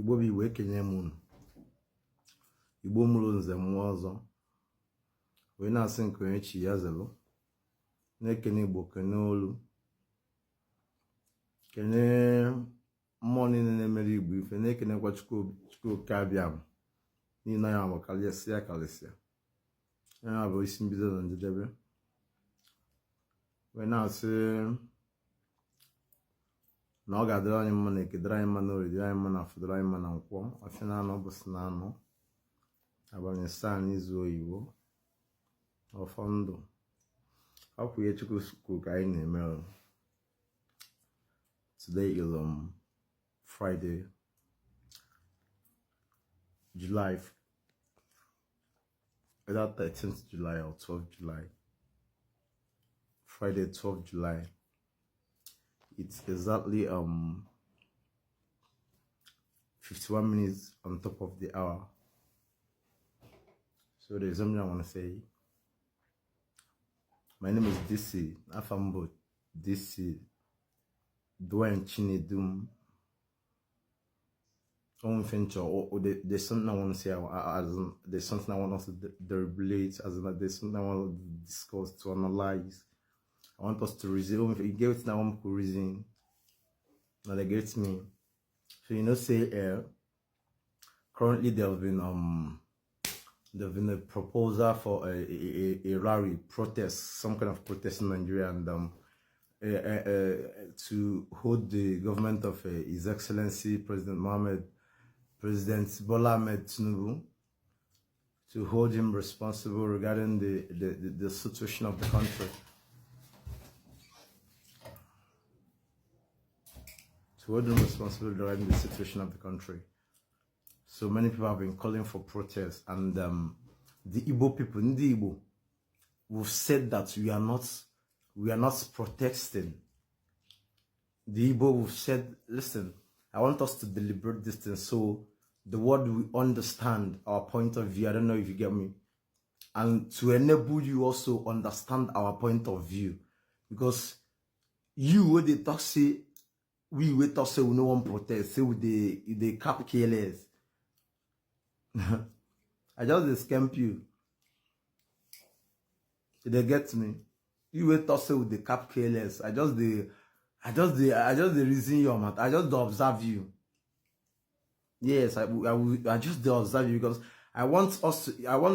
Igbo bi wee kenye m unu. Igbo mụrụ nze mmụọ ọzọ wee na-asị nke onye chi ya zelu, na-ekene Igbo, kene olu, kene mmụọ niile na-emere Igbo ife, na-ekenekwa Chukwu oke abịa m niile ya bụ kalịsịa ya bụ isi mbido na njedebe. Wee na-asị na ọ ga-adịrị anyị mma na ekedere anyị mma na oriri anyị mma na afọdụrụ anyị mma na nkwọ afọ na anọ ụbọchị na anọ abalị asaa n'izu oyibo ọfọ ndụ. Ọkwụ ihe Chukwu ka anyị na-eme. Today is Friday, July, either 13th July or 12th July. Friday, 12th July. It's exactly 51 minutes on top of the hour. So there's something I want to say. My name is DC Afambo DC Dwayne Chinedum. There's something I want to say. There's something I want us to deliberate. There's something I want to discuss, to analyze. I want us to resume. If you get it now, I'm reason. Now they get me. So say currently there have been a proposal for a rally protest, some kind of protest in Nigeria, and to hold the government of His Excellency President Bola Ahmed Tinubu, to hold him responsible regarding the situation of the country. To hold him responsible regarding the situation of the country. So many people have been calling for protests, and the Igbo people, the Igbo, we've said that we are not protesting. The Igbo, we've said, listen, I want us to deliberate this thing so the world will understand our point of view. I don't know if you get me. And to enable you also understand our point of view. Because you, when they talk, say, we wait to say we no one protest, say with the cap KLS. I just scamp you. They get me. You wait to say with the cap KLS. I just the reason your matter. I just observe you. Yes, I just observe you because I want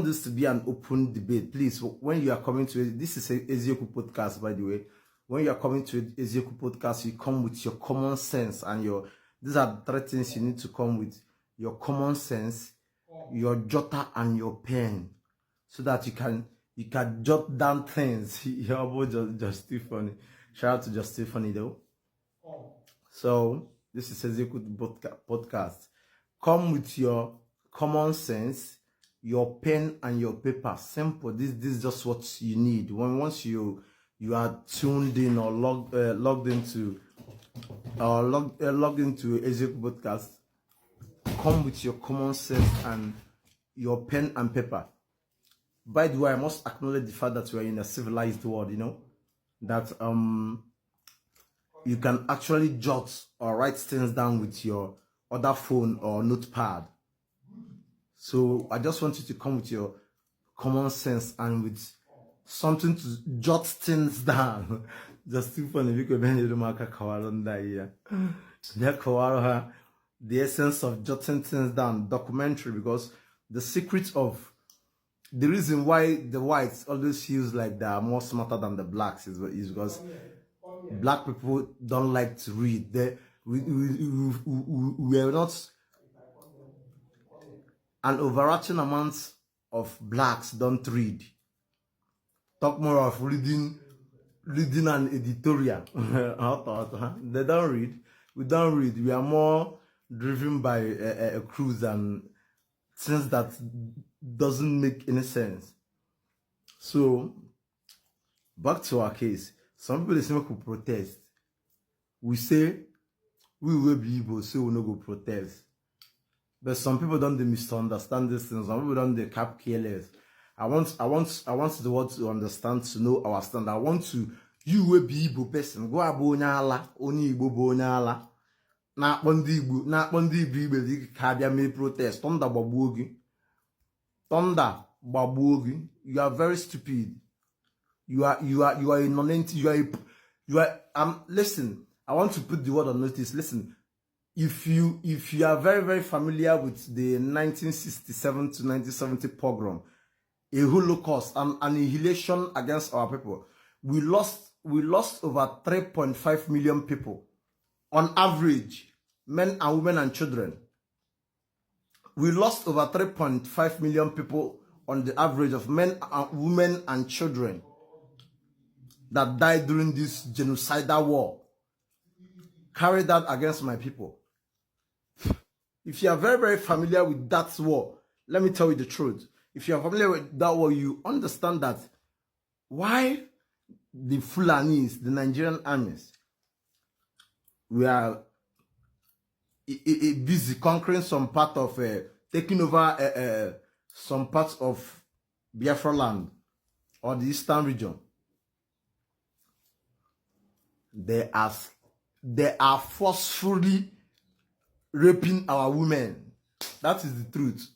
this to be an open debate. Please, when you are coming to it, this is a Ezioku podcast, by the way. When you are coming to Ezioku podcast, you come with your common sense and these are the 3 things you need to come with: your common sense, your jotter, and your pen, so that you can jot down things. You're about just too funny. Shout out to Just Too Funny though. So this is Ezioku podcast. Come with your common sense, your pen and your paper. Simple. This is just what you need. Once you are tuned in or logged into Ezioku podcast, come with your common sense and your pen and paper. By the way, I must acknowledge the fact that we are in a civilized world, that you can actually jot or write things down with your other phone or notepad. So I just want you to come with your common sense and with something to jot things down. Just too funny because the essence of jotting things down, documentary, because the secret of the reason why the whites always feels like they are more smarter than the blacks is because black people don't like to read. We are not an overarching amount of blacks don't read. Talk more of reading an editorial. They don't read. We don't read. We are more driven by a cruise and things that doesn't make any sense. So back to our case. Some people say we could protest. We say we will be able, so we no go protest. But some people don't misunderstand these things. Some people don't cap careless. I want the world to understand, to know our stand. I want to, you will be Igbo person. Go abonyala, only Igbo bonyala. na-akpọ ndị Igbo igbe dị ka abịa mee protest. Thunder gbagbuo gị. Thunder gbagbuo gị. You are very stupid. You are a non-entity. Listen, I want to put the word on notice. Listen, if you are very, very familiar with the 1967 to 1970 pogrom, a Holocaust, and annihilation against our people, we lost over 3.5 million people on average, men and women and children. We lost over 3.5 million people on the average of men and women and children that died during this genocidal war carried out against my people. If you are very, very familiar with that war, let me tell you the truth. If you are familiar with that war, you understand that why the Fulanis, the Nigerian armies, we are busy conquering some part of, taking over some parts of Biafra land or the eastern region. They are forcefully raping our women. That is the truth.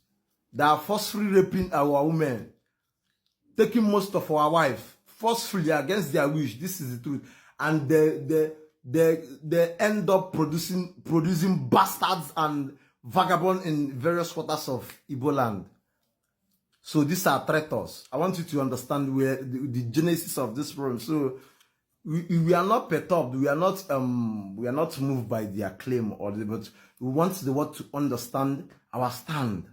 They are forcefully raping our women, taking most of our wives forcefully against their wish. This is the truth. And they end up producing bastards and vagabonds in various quarters of Igbo land. So these are traitors. I want you to understand where the genesis of this problem. So we are not perturbed. We are not moved by their claim but we want the world to understand our stand.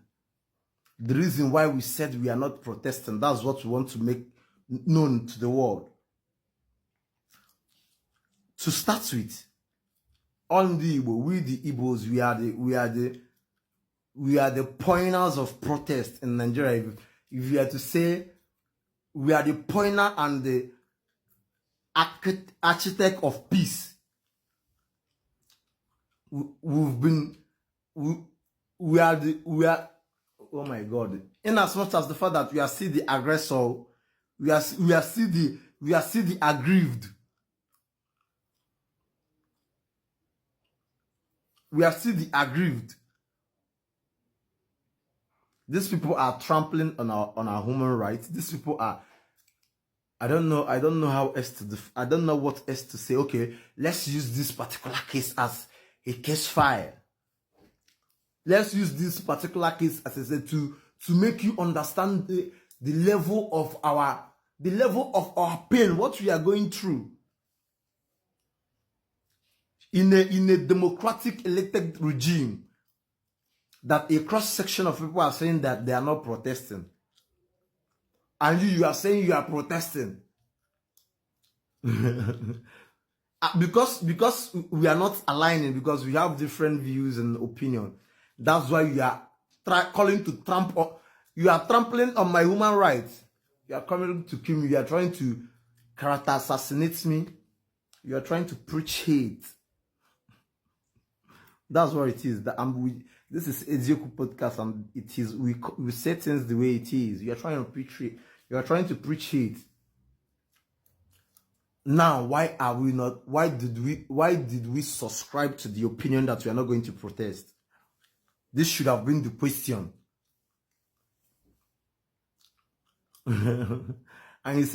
The reason why we said we are not protesting, that's what we want to make known to the world. To start with, on the Igbo, we the Igbos, we are the pointers of protest in Nigeria. If you are to say, we are the pointer and the architect of peace. We are, oh my God. In as much as the fact that we are still the aggressor, we are still the aggrieved. We are still the aggrieved. These people are trampling on our human rights. These people are, I don't know how else to I don't know what else to say. Okay, let's use this particular case as a case file. Let's use this particular case as I said to make you understand the level of our pain, what we are going through. In a democratic elected regime, that a cross section of people are saying that they are not protesting, and you are saying you are protesting because we are not aligning, because we have different views and opinion. That's why you are calling to trample. You are trampling on my human rights. You are coming to kill me. You are trying to character assassinate me. You are trying to preach hate. That's what it is. This is Ezioku podcast, and it is we say things the way it is. You are trying to preach hate. You are trying to preach hate. Now, why are we not? Why did we subscribe to the opinion that we are not going to protest? This should have been the question. And you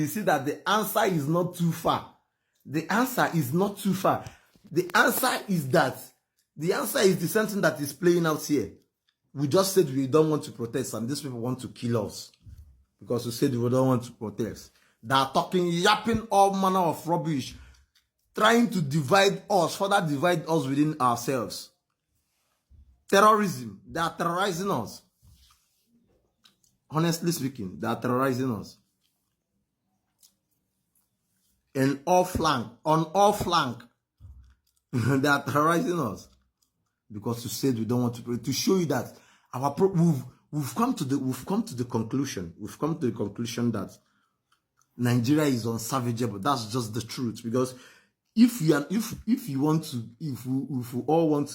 see that the answer is not too far. The answer is not too far. The answer is the sentence that is playing out here. We just said we don't want to protest, and these people want to kill us because we said we don't want to protest. They are talking, yapping all manner of rubbish, trying to further divide us within ourselves. Terrorism. They are terrorizing us. Honestly speaking, they are terrorizing us. On all flank, they are terrorizing us because we said we don't want to pray. To show you that we've come to the conclusion. We've come to the conclusion that Nigeria is unsavageable. That's just the truth. Because if we all want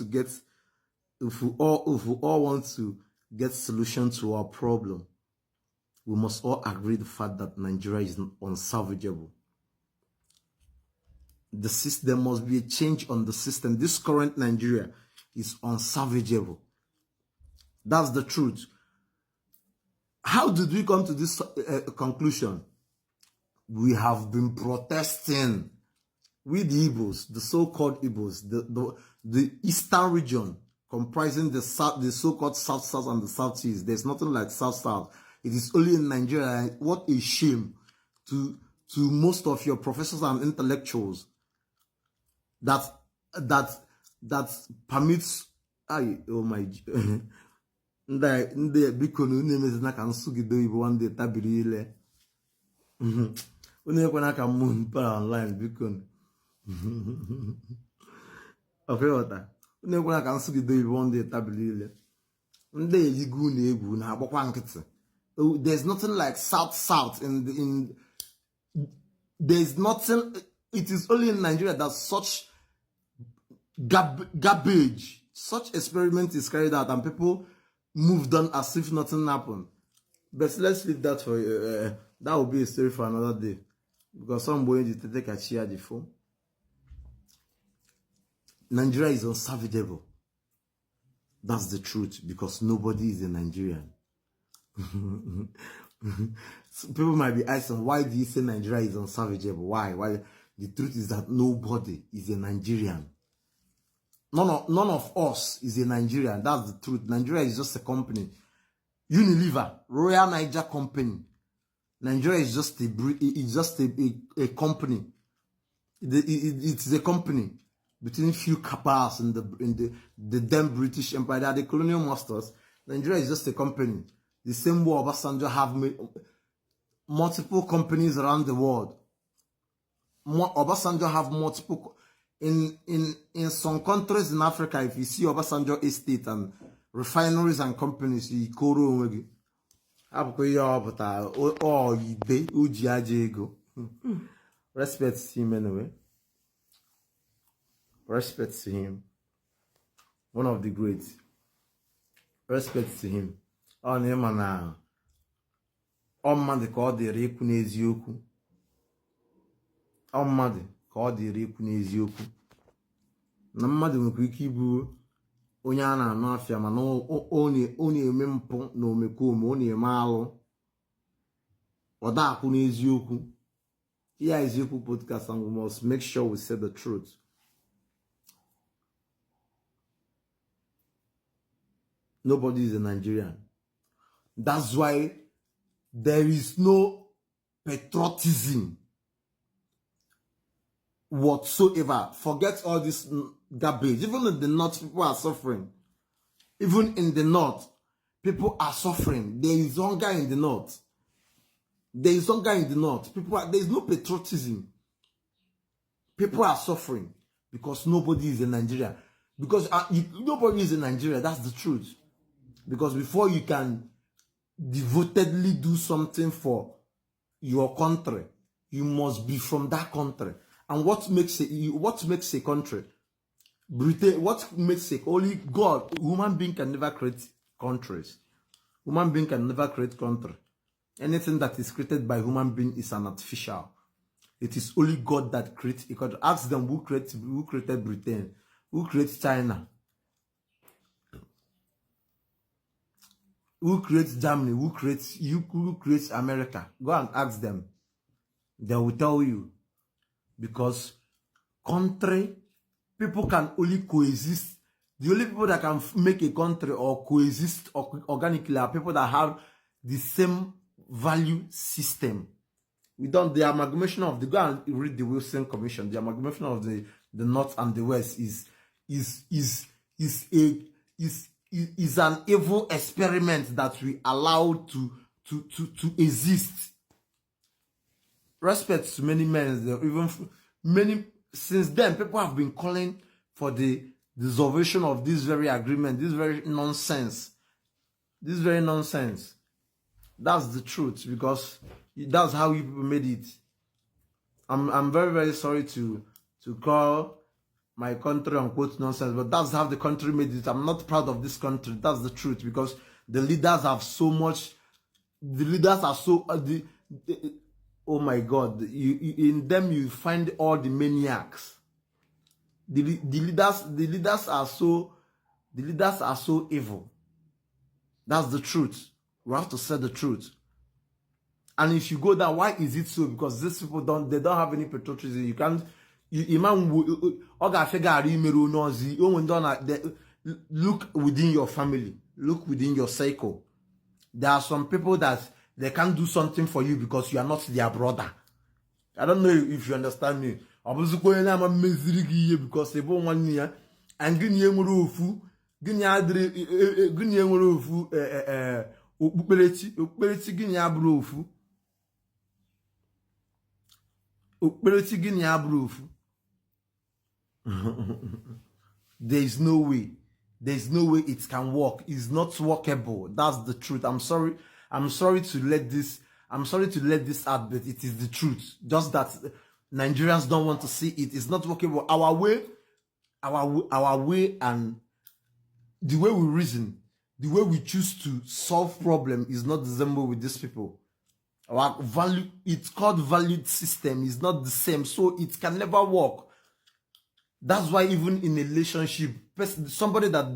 to get solution to our problem, we must all agree the fact that Nigeria is unsalvageable. The system, there must be a change on the system. This current Nigeria is unsalvageable. That's the truth. How did we come to this conclusion? We have been protesting. We the Igbos, the so-called Igbos, the eastern region comprising the south, the so-called South and the Southeast. There's nothing like South. It is only in Nigeria. What a shame to most of your professors and intellectuals that permits. Oh my. Ndị biko na unu emezina ka nsụgide oyibo one day tabiri ile unu ekwana ka mmụ mpara online biko ọfịọta unu ekwana ka nsụgide oyibo one day tabiri ile ndị ejigo unu egwu na agbakwa nkịtị. There's nothing like South in there's nothing. It is only in Nigeria that such garbage, such experiment is carried out and people moved on as if nothing happened. But let's leave that for that will be a story for another day, because some boy need to take a chair the phone. Nigeria is unsalvageable. That's the truth, because nobody is a Nigerian. So people might be asking, why do you say Nigeria is unsalvageable? Why? The truth is that nobody is a Nigerian. None of us is a Nigerian. That's the truth. Nigeria is just a company. Unilever, Royal Niger Company. Nigeria is just a company. It's a company between few cabals in the then British Empire. They are the colonial masters. Nigeria is just a company. The same way Obasanjo have made multiple companies around the world. Obasanjo have multiple. In some countries in Africa, if you see Obasanjo estate and refineries and companies, you koro respect to him anyway. Respect to him. One of the greats. Respect to him. On him and man the call the reku n'eziokwu. Mmadụ ka ọ dịrị ekwu n'eziokwu na mmadụ nwere ike ịbụ onye a na-anụ afịa mana ọ na-eme mpụ na omekome, ọ na-eme alụ, ọ da-akwụ n'eziokwu. Here is Eziokwu podcast, and we must make sure we say the truth. Nobody is a Nigerian. That's why there is no patriotism whatsoever. Forget all this garbage. Even in the north, people are suffering. Even in the north, people are suffering. There is hunger in the north. There is hunger in the north. There is no patriotism. People are suffering because nobody is in Nigeria. Because nobody is in Nigeria. That's the truth. Because before you can devotedly do something for your country, you must be from that country. And what makes a country? Britain. What makes it? Only God. Human being can never create countries. Human being can never create country. Anything that is created by human being is an artificial. It is only God that creates a country. Ask them who created Britain, who created China, who creates Germany, who creates America. Go and ask them. They will tell you. Because people can only coexist. The only people that can make a country or coexist organically are people that have the same value system. The amalgamation of go and read the Wilson Commission. The amalgamation of the North and the West is an evil experiment that we allow to exist. Respect to many men, since then, people have been calling for the dissolvation of this very agreement, this very nonsense. That's the truth, because that's how you people made it. I'm very, very sorry to call my country unquote nonsense, but that's how the country made it. I'm not proud of this country. That's the truth, because the leaders have so much. The leaders are so oh my God, in them you find all the maniacs. The leaders are so evil. That's the truth. We have to say the truth. And if you go down, why is it so? Because these people don't have any patriotism. You can't. Look within your family. Look within your cycle. There are some people that they can't do something for you because you are not their brother. I don't know if you understand me. Because they won't want me and give me there is no way. There's no way it can work. It's not workable. That's the truth. I'm sorry to let this out, but it is the truth. Just that Nigerians don't want to see it. It's not workable. Our way and the way we reason, the way we choose to solve problem is not the same way with these people. Our value, it's called valued system, is not the same. So it can never work. That's why even in a relationship, somebody that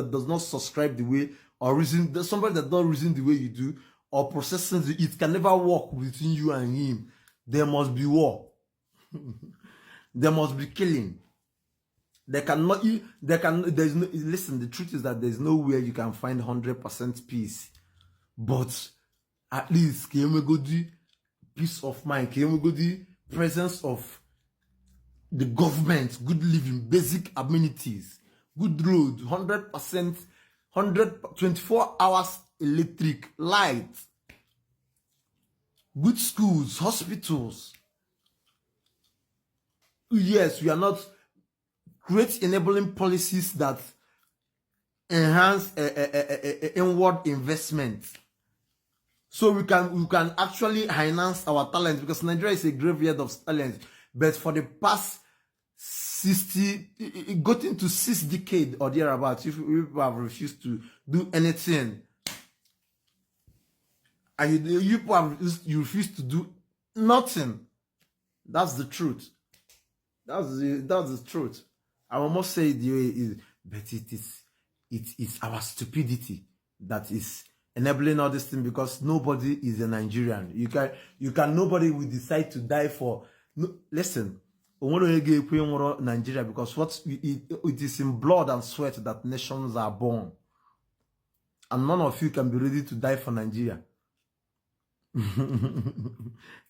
does not subscribe the way or reason, somebody that don't reason the way you do or processing it can never work between you and him. There must be war. There must be killing. Listen, the truth is that there's nowhere you can find 100% peace. But at least peace of mind, presence of the government, good living, basic amenities, good road, 100%, 24 hours electric, light, good schools, hospitals. Yes, we are not create enabling policies that enhance inward investment. So we can actually enhance our talent, because Nigeria is a graveyard of talent. But for the past 60, it got into 6 decades or thereabouts, if people have refused to do anything, and you refuse to do nothing. That's the truth. That's the truth. I almost say the way it is, but it is our stupidity that is enabling all this thing, because nobody is a Nigerian. Nobody will decide to die for. No, listen, Nigeria, because it is in blood and sweat that nations are born, and none of you can be ready to die for Nigeria.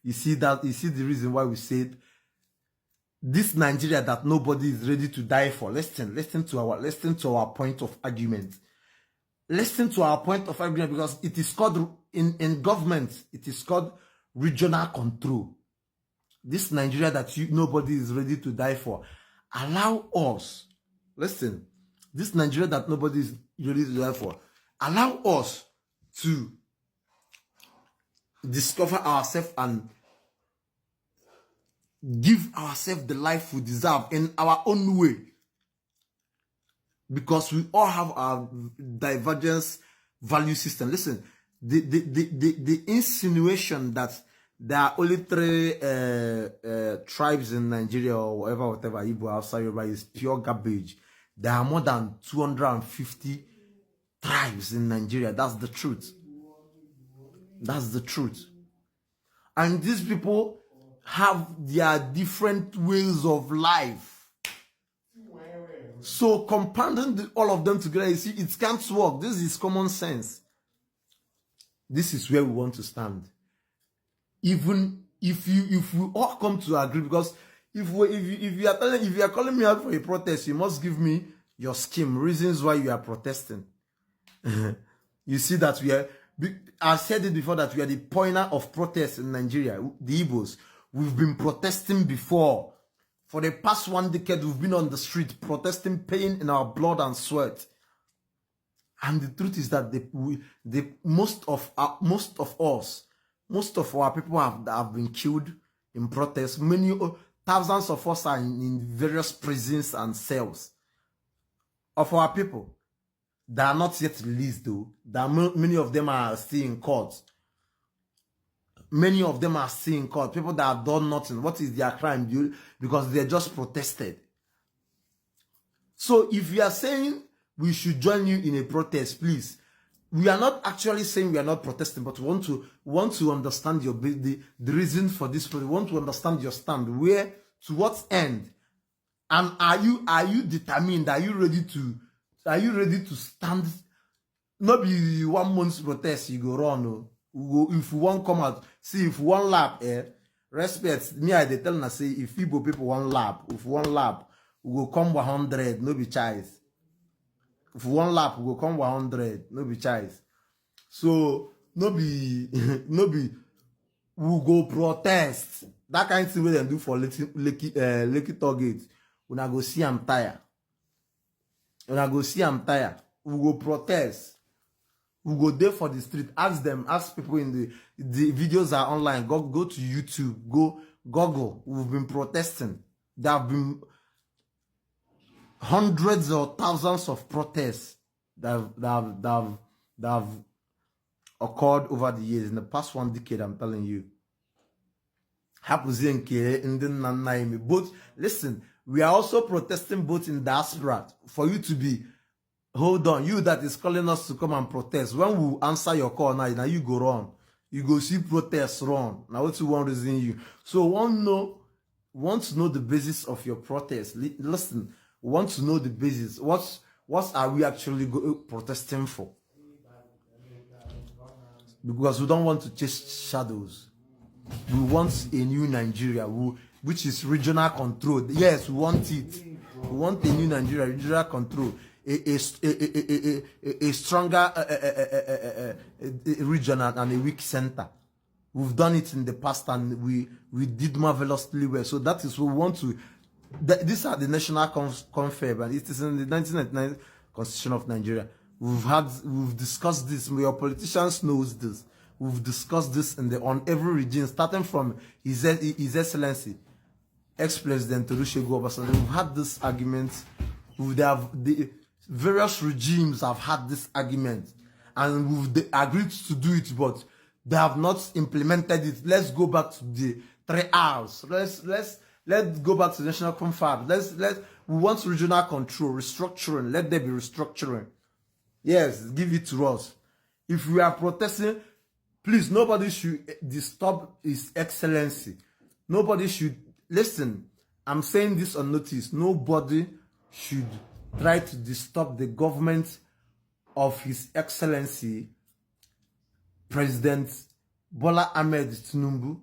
You see the reason why we said this Nigeria that nobody is ready to die for. Listen to our point of argument. Listen to our point of argument, because it is called in government, it is called regional control. This Nigeria that nobody is ready to die for. Allow us. Listen, this Nigeria that nobody is ready to die for. Allow us to discover ourselves and give ourselves the life we deserve in our own way, because we all have our divergence value system. Listen, the insinuation that there are only 3 tribes in Nigeria or whatever Igbo outside Yoruba is pure garbage. There are more than 250 tribes in Nigeria. That's the truth. That's the truth. And these people have their different ways of life. So compounding all of them together, you see, it can't work. This is common sense. This is where we want to stand. Even if we all come to agree, because if you are calling me out for a protest, you must give me your scheme, reasons why you are protesting. You see that I said it before that we are the pioneer of protests in Nigeria, the Igbos. We've been protesting before. For the past 1 decade, we've been on the street protesting, paying in our blood and sweat. And the truth is that most of our people have been killed in protests. Thousands of us are in various prisons and cells. Of our people, they are not yet released though. Many of them are still in court. Many of them are still in court. People that have done nothing. What is their crime? Because they just protested. So if you are saying we should join you in a protest, please. We are not actually saying we are not protesting, but we want to understand the reason for this. We want to understand your stand. Where, to what end? And are you determined? Are you ready to stand? Not be 1 month's protest, you go run. No. If you want come out, see if one lap, respect me, I dey tell na say if Igbo people one lap, if one lap, we go come 100, no be choice. If one lap, we go come 100, no be choice. So no be we go protest. That kind of thing we dem do for Lekki Target. Una go see am tire. Una go see am tire. We go protest. We go there for the street. Ask them. Ask people in the videos are online. Go to YouTube. Go Google. We've been protesting. There have been hundreds or thousands of protests that have occurred over the years. In the past 1 decade, I'm telling you. But listen, we are also protesting both in diaspora. For you to be, hold on, you that is calling us to come and protest. When we answer your call now you go run. You go see protests run. Now what's one reason you? So want to know the basis of your protest. Listen, want to know the basis. What are we actually protesting for? Because we don't want to chase shadows. We want a new Nigeria, which is regional control. Yes, we want it. We want a new Nigeria, regional control. A stronger region and a weak center. We've done it in the past and we did marvelously well. So that is what we want to. These are the national confab, and it is in the 1999 Constitution of Nigeria. We've discussed this. Your politicians knows this. We've discussed this on every regime, starting from His Excellency, ex-President Olusegun Obasanjo. We've had this argument. The various regimes have had this argument, and we've agreed to do it, but they have not implemented it. Let's go back to the 3 R's. Let's go back to the national confab. We want regional control, restructuring. Let there be restructuring. Yes, give it to us. If we are protesting, please, nobody should disturb His Excellency. Nobody should, listen, I'm saying this on notice. Nobody should try to disturb the government of His Excellency, President Bola Ahmed Tinubu.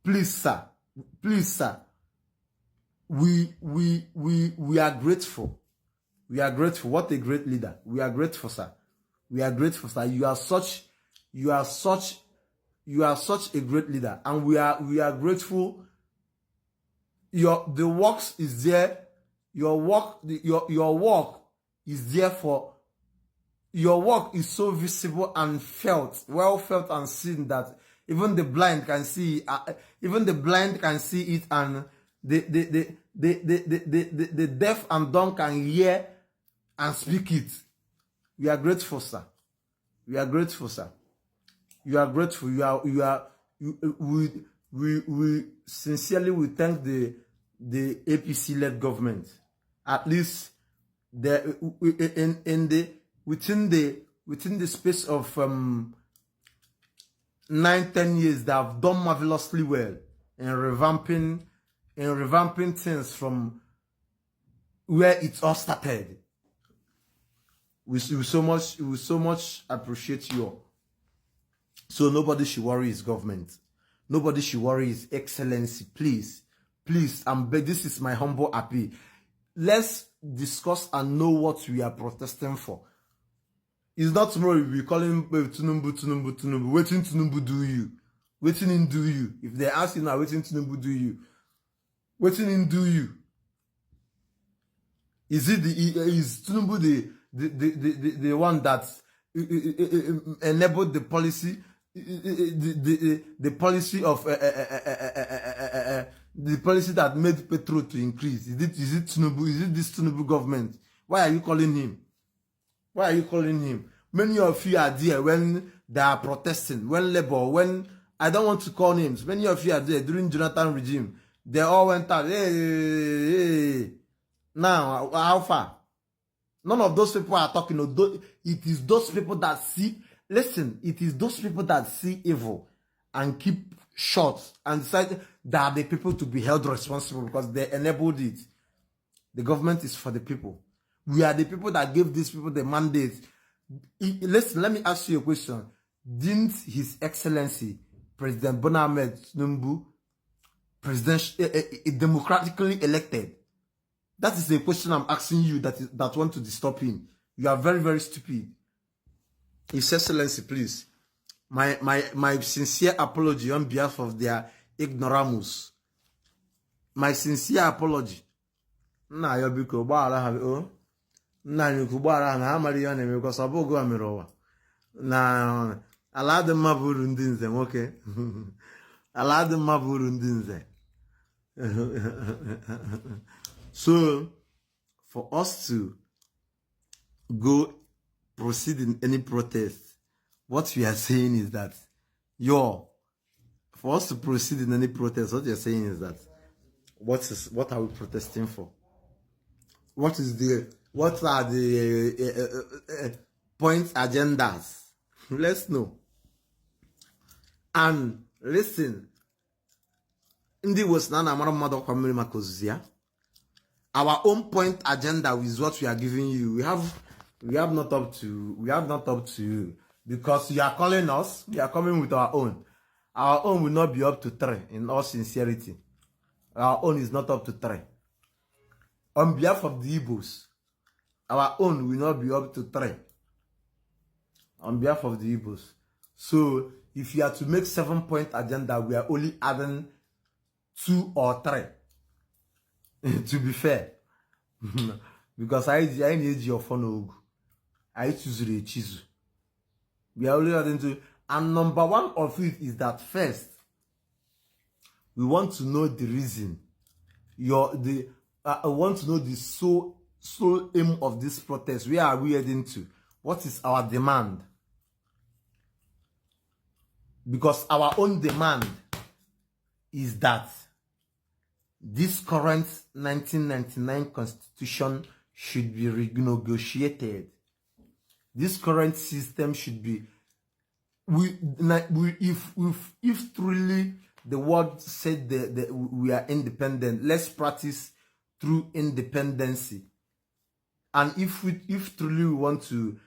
Please, sir. Please, sir. We are grateful. We are grateful. What a great leader. We are grateful, sir. We are grateful, sir. You are such a great leader, and we are grateful. The works is there. Your work is there for. Your work is so visible and well felt and seen that even the blind can see. Even the blind can see it, and the deaf and dumb can hear and speak it. We are grateful, sir. We are grateful, sir. You are grateful. We sincerely thank the APC-led government. At least within the space of 9-10 years, they have done marvelously well in revamping things from where it all started. We so much appreciate you all. So nobody should worry His government. Nobody should worry His Excellency. Please, this is my humble appeal. Let's discuss and know what we are protesting for. It's not tomorrow we'll be calling Tinubu. Waiting Tinubu do you? Waiting in do you? If they ask you now, waiting Tinubu do you? Waiting in do you? Is Tinubu the one that enabled the policy, the policy of the policy that made petrol to increase? Is it Tinubu? Is it this Tinubu government? Why are you calling him? Why are you calling him? Many of you are there when they are protesting, when labor, when I don't want to call names. Many of you are there during Jonathan regime. They all went out. Hey. Now, how far? None of those people are talking. It is those people that see. Listen, it is those people that see evil and keep short and decide that are the people to be held responsible because they enabled it. The government is for the people. We are the people that gave these people the mandate. Listen, let me ask you a question. Didn't His Excellency President Bola Ahmed Tinubu, democratically elected? That is the question I'm asking you that want to disturb him. You are very, very stupid. His Excellency, please. My sincere apology on behalf of their ignoramus. My sincere apology. Nah, you biko gbara ha o. Nah, you gbara ha na amari ya na because abogo amirowa. Na ala de maburu ndi nze nwoke. Ala de maburu ndi nze. So, for us to proceed in any protest, what we are saying is that, for us to proceed in any protest, what you're saying is that, what are we protesting for? What are the point agendas? Let's know. And listen, our own point agenda is what we are giving you. We have not up to because you are calling us. We are coming with our own. Our own will not be up to 3 in all sincerity. Our own is not up to 3. On behalf of the Igbos, our own will not be up to 3. On behalf of the Igbos. So if you are to make 7-point agenda, we are only adding 2 or 3. To be fair. Because I need your phone. I choose the chizu. We are only adding to, and number 1 of it is that first, we want to know the reason. I want to know the sole aim of this protest. Where are we heading to? What is our demand? Because our own demand is that this current 1999 constitution should be renegotiated. This current system should be, if truly the world said that we are independent, let's practice true independency. And if truly we want to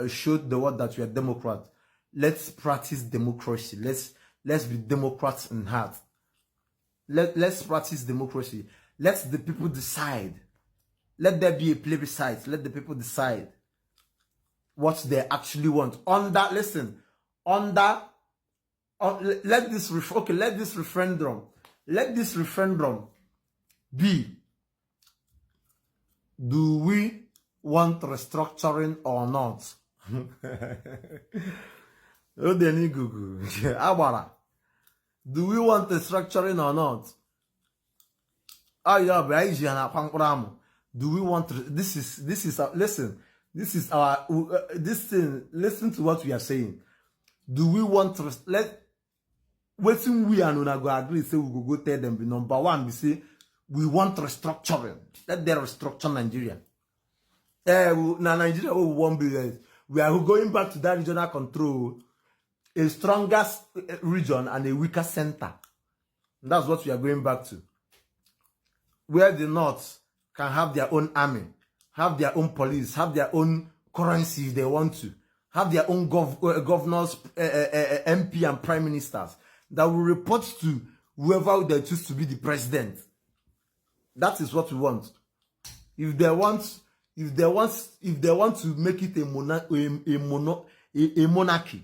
show the world that we are Democrat, let's practice democracy. Let's be Democrats in heart. Let's practice democracy. Let the people decide. Let there be a plebiscite. Let the people decide what they actually want. Let this referendum be: do we want restructuring or not? Do we want restructuring or not? Do we want listen to what we are saying. Do we want waiting we and una go agree say we go tell them number 1 we say we want restructuring. Let them restructure Nigeria. Nigeria we won't be there. We are going back to that regional control, a stronger region and a weaker center. That's what we are going back to. Where the North can have their own army, have their own police, have their own currency if they want to, have their own governors, MP and prime ministers that will report to whoever they choose to be the president. That is what we want. If they want to make it a monarchy.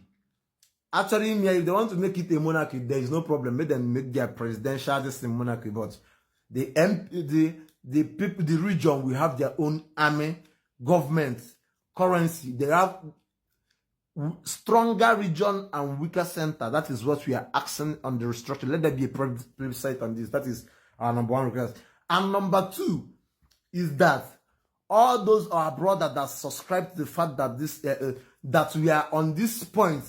Actually, if they want to make it a monarchy, there is no problem. Make them make their presidential this monarchy, but the people, the region will have their own army, government, currency. They have stronger region and weaker center. That is what we are asking on the restructure. Let there be a plebiscite on this. That is our number 1 request. And number 2 is that all those our brothers that subscribe to the fact that this that we are on this point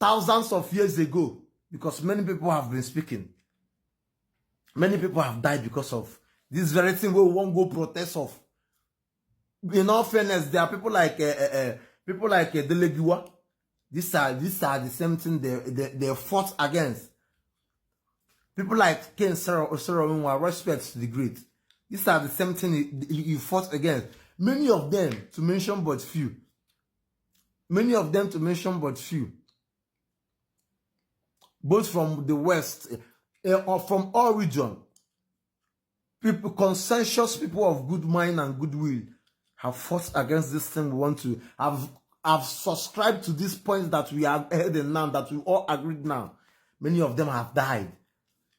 thousands of years ago, because many people have been speaking. Many people have died because of this very thing we won't go protest of. In all fairness, there are people like Delegiwa. These are the same thing they fought against. People like Ken Sarah, respect to the great. These are the same thing he fought against. Many of them, to mention but few. Many of them, to mention but few. Both from the West or from all regions. People, conscientious people of good mind and goodwill, have fought against this thing we want to have subscribed to this point that we are heading now, that we all agreed now. Many of them have died.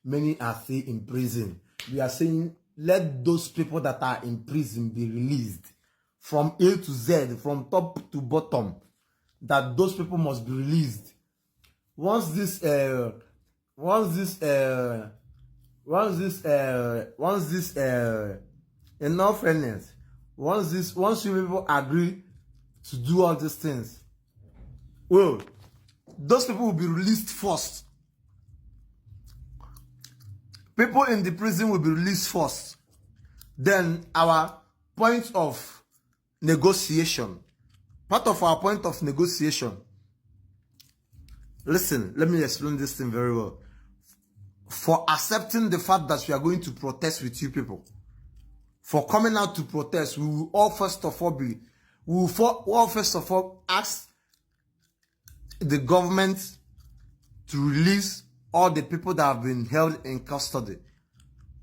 Many are still in prison. We are saying, let those people that are in prison be released. From A to Z, from top to bottom. That those people must be released. Once this in all fairness, once you people agree to do all these things, well, those people will be released first. People in the prison will be released first. Then our point of negotiation, part of our point of negotiation. Listen, let me explain this thing very well. For accepting the fact that we are going to protest with you people, for coming out to protest, we will all first of all ask the government to release all the people that have been held in custody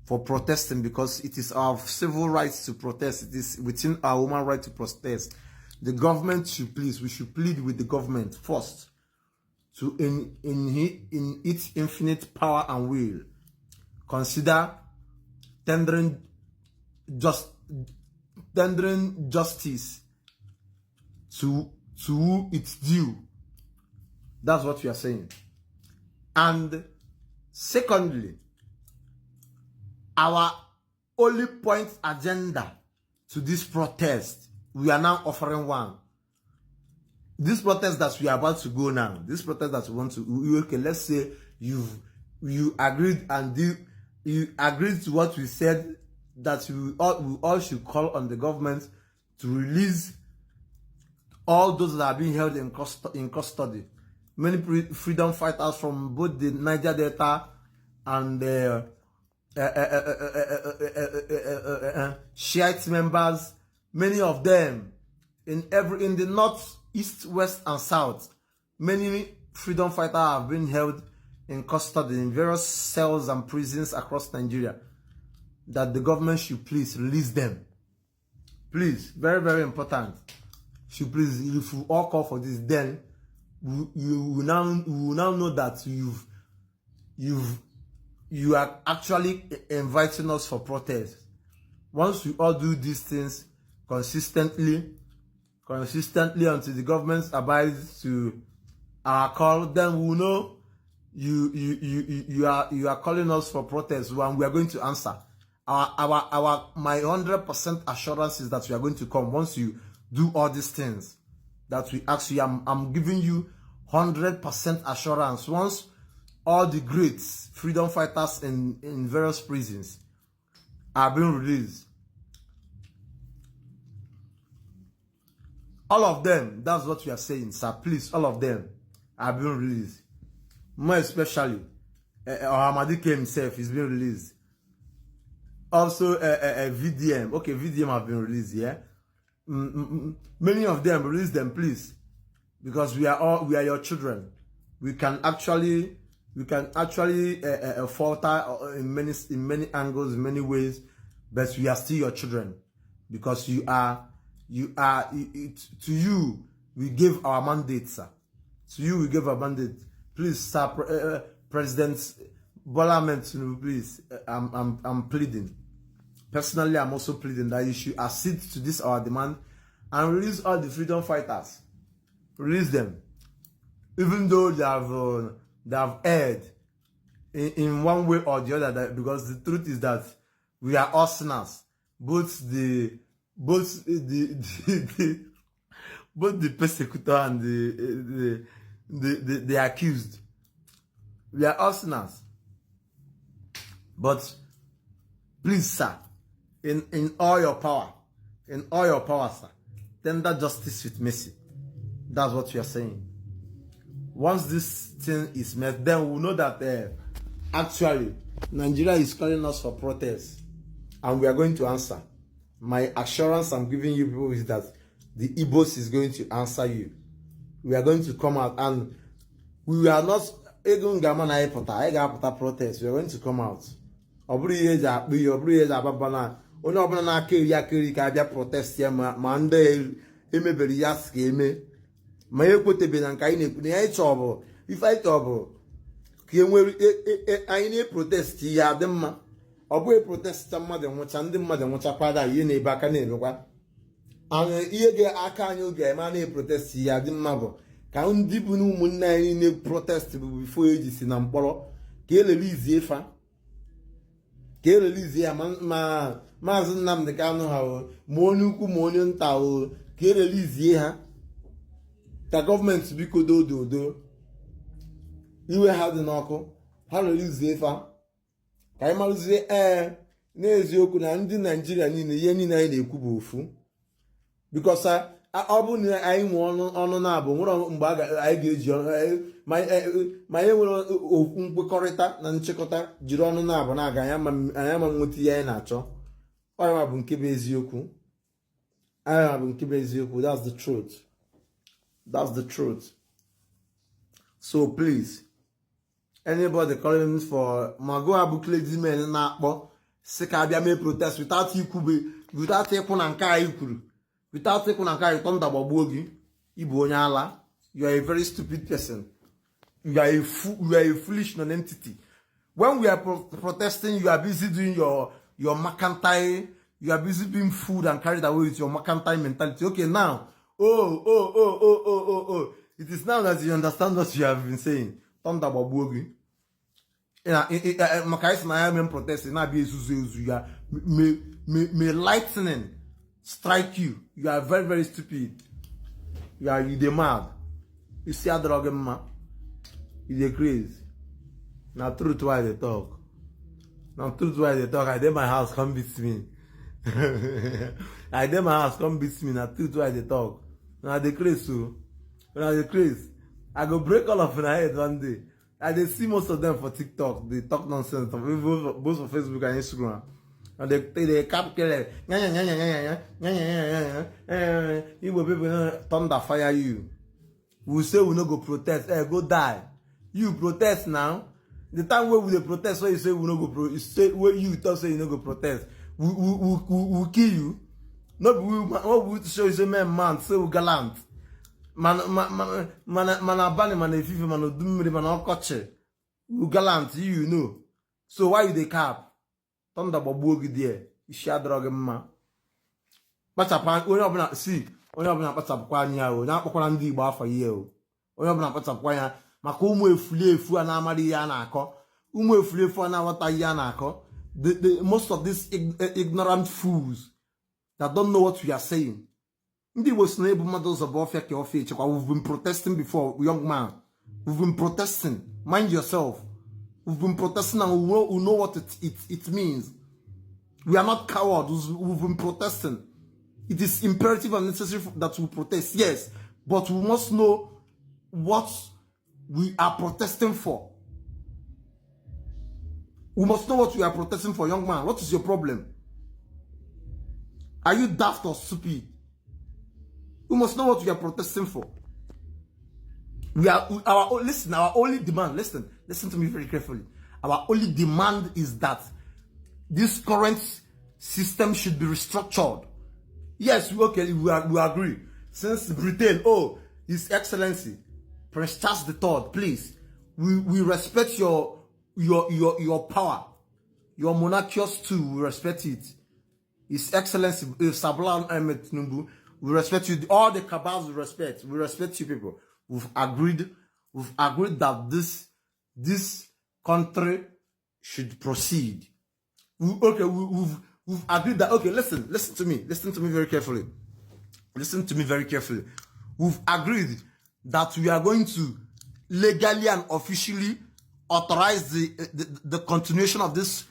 for protesting, because it is our civil rights to protest. It is within our human right to protest. The government should please, we should plead with the government first to, in its infinite power and will, consider tendering justice to who it's due. That's what we are saying. And secondly, our only point agenda to this protest, we are now offering one. This protest that we are about to go now, this protest that we want to, okay, let's say you agreed and you agreed to what we said, that we all should call on the government to release all those that are being held in custody. Many freedom fighters from both the Niger Delta and the Shiite members, many of them in the north, east, west, and south, many freedom fighters have been held in custody in various cells and prisons across Nigeria. That the government should please release them. Please, very, very important. Should please, if we all call for this, then we will now know that you are actually inviting us for protest. Once we all do these things consistently until the government abides to our call, then we will know you are calling us for protest, and we are going to answer. My 100% assurance is that we are going to come once you do all these things that we ask you. I'm giving you 100% assurance. Once all the greats, freedom fighters in various prisons are being released, all of them, that's what we are saying, sir. Please, all of them are being released. More especially, Ahmadike himself is being released. Also, VDM. Okay, VDM have been released, yeah? Many of them, release them, please. Because we are your children. We can actually falter in many angles, in many ways, but we are still your children. Because to you, we gave our mandate, sir. To you, we gave our mandate. Please, sir, President Bola Ahmed Tinubu, please, I'm pleading. Personally, I'm also pleading that you should accede to this our demand and release all the freedom fighters. Release them, even though they have erred in one way or the other. Because the truth is that we are all sinners. Both the persecutor and the accused. We are all sinners. But please, sir, in all your power, sir, tender justice with mercy. That's what we are saying. Once this thing is met, then we'll know that actually Nigeria is calling us for protest, and we are going to answer. My assurance I'm giving you people is that the Igbos is going to answer you. We are going to come out, and we are not protest. We are going to come out. Onye ọbụla na-aka eri aka eri ka abịa protest ya ma ndị emebere ya si eme ma ekwetebe na nke anyị na-ekwu na ya ịchọ bụ ife anyị chọọ bụ ka e nwere anyị na-protest ihe adị mma. Ọ bụghị protest mmadụ nwụcha, ndị mmadụ nwụchakwara ihe na-ebe aka na-emekwa ihe ga-aka anyị oge eme a na-protest ihe adị mma bụ ka ndị bụ na ụmụnne anyị na-protest bụ bifo eji si na mkpọrọ ka elelizie fa ka erelizie ya ma Maazị Nnamdi Kanu ha ma onye ukwu ma onye nta ka erelizie ha ka gọọmenti biko dodo iwe ha dị n'ọkụ ha relizie fa ka anyị marụzie n'eziokwu na ndị Naijiria niile ihe niile anyị na-ekwu bụ ofu bikos ọ bụ na anyị nwe ọnụ na-abụ nwere mgbe anyị ga-eji ma anyị nwere okwu nkwekọrịta na nchịkọta jiri ọnụ na-abụ na-aga anyị ama nweta ihe anyị na-achọ. Ọ bụ nke bụ eziokwu. Anyị bụ nke bụ eziokwu. That's the truth. That's the truth. So please, anybody calling for Mago Abukledi men na-akpọ si ka abịa mee protest without ịkwụ na nke anyị kwuru, without ịkwụ na nke anyị tọnda gbagbuo gị, ịbụ onye ala. You are a very stupid person. You are a foolish non-entity. When we are protesting, you are busy doing your mercantile. You are busy being fooled and carried away with your mercantile mentality. Okay, now, it is now that you understand what you have been saying. Thunder Babuogi. Makais na I protesting. Na be ezuzu ya. May lightning strike you. You are very, very stupid. You the mad. You see a drug man. You the crazy. Now truth why they talk. Now truth why they talk. I did my house come beat me. I did my house come beat me. Now truth why they talk. Now they crazy so. Now they crazy. I go break all of my head one day. I they see most of them for TikTok. They talk nonsense. Both for Facebook and Instagram. And they cap kill Igbo people thunder fire you. We say we no go protest. Go die. You protest now. The time where we protest, where you say we no go protest, you say where you talk say you no go protest. We kill you. No, we show you say man say we gallant. Man abani man efife man odumiri man okoche. We gallant you know. So why you dey cap? Thunder gbagbuo gị there. Isi adọrọ gị mma. Kpachapụ onye ọbụla si onye ọbụla kpachapụkwa anya o na-akpọkwara ndị Igbo afọ ihe o. Onye ọbụla kpachapụkwa anya maka ụmụ efu a na-amara ihe a na-akọ. Ụmụ efu a na-aghọta ihe a na-akọ. Most of these ignorant fools that don't know what we are saying. Ndị Igbo si na ebu mmadụ ụzọ bụ ọfịa ka ọfịa echekwa. We've been protesting before, young man. We've been protesting. Mind yourself. We've been protesting and we know what it means. We are not cowards. We've been protesting. It is imperative and necessary that we protest, yes, but we must know what we are protesting for. We must know what we are protesting for, young man. What is your problem? Are you daft or stupid? We must know what we are protesting for. Our only demand, listen to me very carefully. Our only demand is that this current system should be restructured. Yes, okay, we agree. Since Britain, His Excellency, Prince Charles III, please, we respect your power, your monarchios too. We respect it. His Excellency Sablan Ahmed Tinubu, we respect you. All the cabals we respect. We respect you people. We've agreed that this country should proceed. We've agreed that, okay, listen to me very carefully. Listen to me very carefully. We've agreed that we are going to legally and officially authorize the continuation of this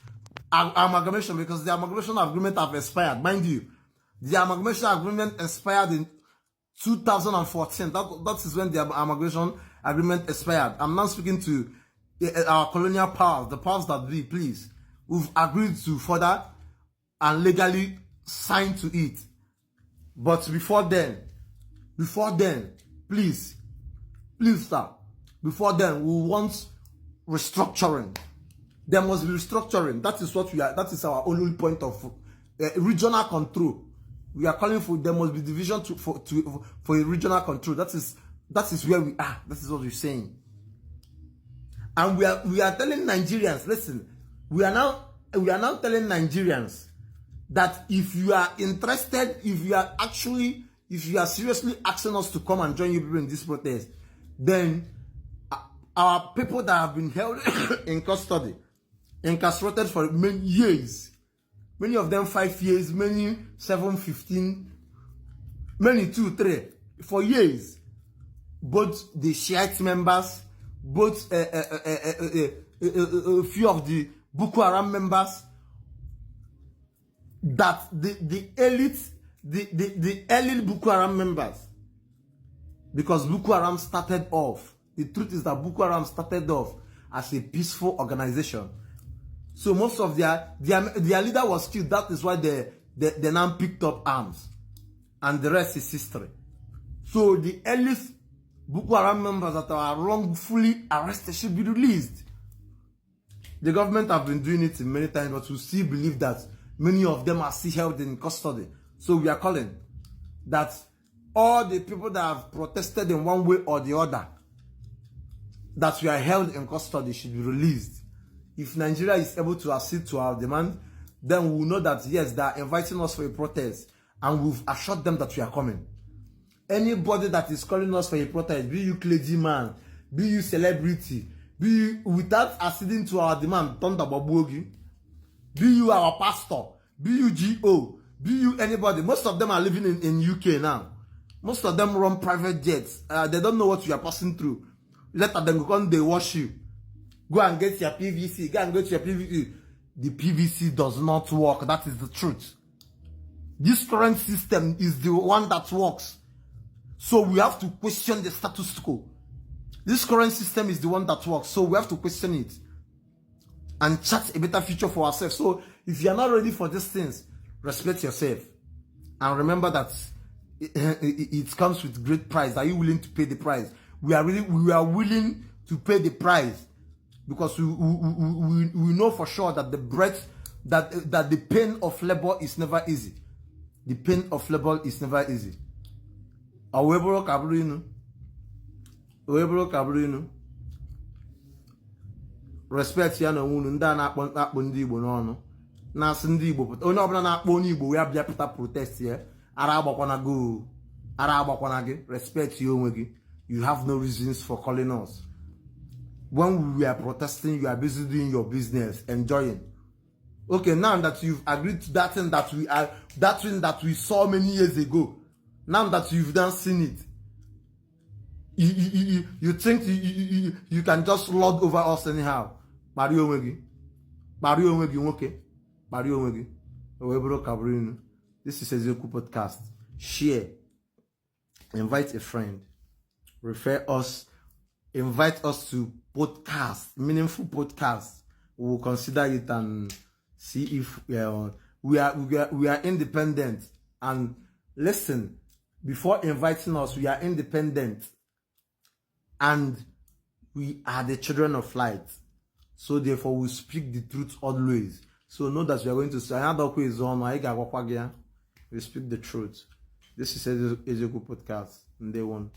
amalgamation, because the amalgamation agreement have expired. Mind you, the amalgamation agreement expired in 2014. That is when the amalgamation agreement expired. I'm now speaking to our colonial powers, the powers that be, please. We've agreed to further and legally sign to it. But before then, please, sir, before then, we want restructuring. There must be restructuring. That is what we are. That is our only point of regional control. We are calling for, there must be division for a regional control. That is where we are. That is what we're saying. And we are telling Nigerians, listen, we are now telling Nigerians that if you are interested, if you are seriously asking us to come and join you people in this protest, then our people that have been held in custody, incarcerated for many years, many of them 5 years, many 7, 15, many 2, 3, for years, both the Shiite members, both a few of the Boko Haram members, that the elite Boko Haram members, because Boko Haram started off, the truth is that Boko Haram started off as a peaceful organization. So most of their leader was killed. That is why they now picked up arms, and the rest is history. So the elite Boko Haram members that are wrongfully arrested should be released. The government have been doing it many times, but we still believe that many of them are still held in custody. So we are calling that all the people that have protested in one way or the other, that we are held in custody, should be released. If Nigeria is able to accede to our demand, then we will know that yes, they are inviting us for a protest, and we've assured them that we are coming. Anybody that is calling us for a protest, be you clergyman, be you celebrity, be you, without acceding to our demand, Thunder Babogi, be you our pastor, be you GO, be you anybody. Most of them are living in UK now. Most of them run private jets. They don't know what you are passing through. Let them go and they wash you. Go and get your PVC. Go and get your PVC. The PVC does not work. That is the truth. This current system is the one that works. So we have to question the status quo. This current system is the one that works. So we have to question it and chart a better future for ourselves. So if you are not ready for these things, respect yourself. And remember that it comes with great price. Are you willing to pay the price? We are willing to pay the price, because we know for sure that the breath, that the pain of labor is never easy. The pain of labor is never easy. Awebro kabrino. Respect ya na nwunu ndị a na-akpọ ndị Igbo n'ọnụ. Na-asị ndị Igbo pụta. Onye ọbụla na-akpọ onye Igbo ya bịa pụta protest ya. Ara agbakwana go. Ara agbakwana gị. Respect ya onwe gị. You have no reasons for calling us. When we are protesting, you are busy doing your business, enjoying. Okay, now that you've agreed to that thing that we saw many years ago, now that you've done seen it, you think you can just lord over us anyhow. Mario Wegi. Okay. Mario Wegi. Owebro Cabrino. This is Ezeku Podcast. Share. Invite a friend. Refer us. Invite us to podcast, meaningful podcast. We will consider it and see if we are independent. And listen, before inviting us, we are independent, and we are the children of light. So therefore, we speak the truth always. So know that we are going to say another quiz on. We speak the truth. This is Ezeku Podcast. And they won.